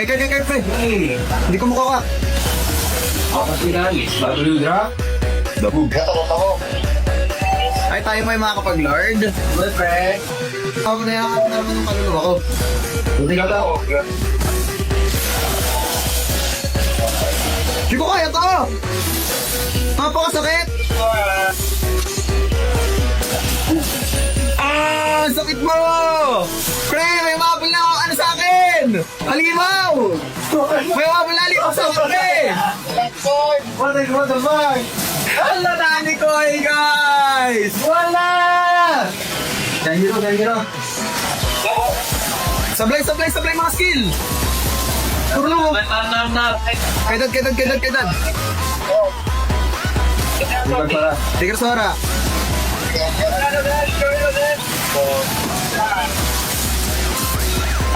Kay, pre. Hindi ko mukha ka. Ako sinalis, bago drop. Dabog. Ay, tayo pa yung mga kapag-lord. Good, pre. Ako na yakap naman ng kaluluwa ko. Buti ka daw. Hindi ko kaya to! Napakasakit! Sakit mo! Pre, may mabul na ano sa akin! Halimaw! May mabul na halimaw sa akin, pre! What the fuck? Wala na ni Koy, guys! Wala! Danjiro. Sablay mga skill! Turlo! Kaidad! Para. Tigre Sora!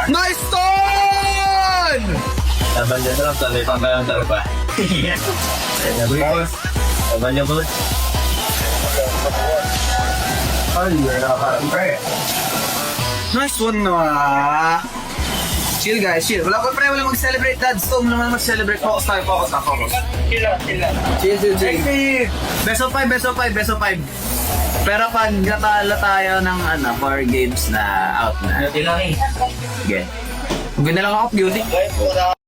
Nice stone! Laban niya na lang, talay pang kayang talaga. Sabi ko. Laban niya po. Ay, nakakarang pre. Nice one na. Chill guys, chill. Wala mag-celebrate, Dad. Stone naman mag-celebrate. Focus tayo. Chill. Best of 5. Pero pag natalo tayo ng 4 games na out na. Hindi lang eh. Okay. Huwag na lang ako, beauty.